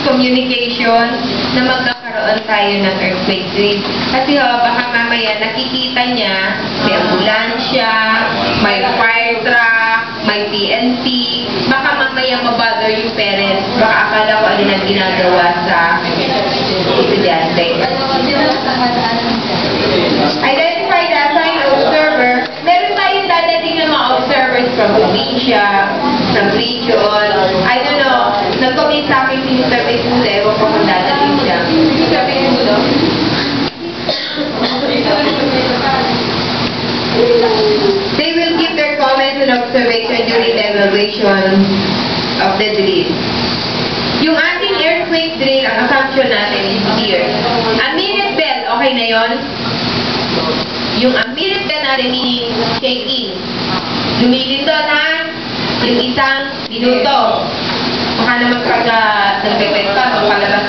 communication na magkakaroon tayo ng earthquake drill. Kasi baka mamaya nakikita niya may ambulansya, may fire truck, may PNP, baka mamaya mabother yung parents, baka akala ko ano nang ginagawa sa estudyante. Identify the assigned observer. Meron tayong dadating ng mga observers from probinsya, from region. I don't know, nag-comment sa akin si Mr. Pesulo, ewan ko kung dadating siya. Mr. Pesulo? They will give their comments and observation during the evaluation of the drill. Yung ating earthquake drill, ang assumption natin is here. A minute bell, okay na yon? Yung a minute bell natin meaning shake-in. Lumilindot ha? Yung isang minuto. Baka naman pag nagpepet pa, magpalabas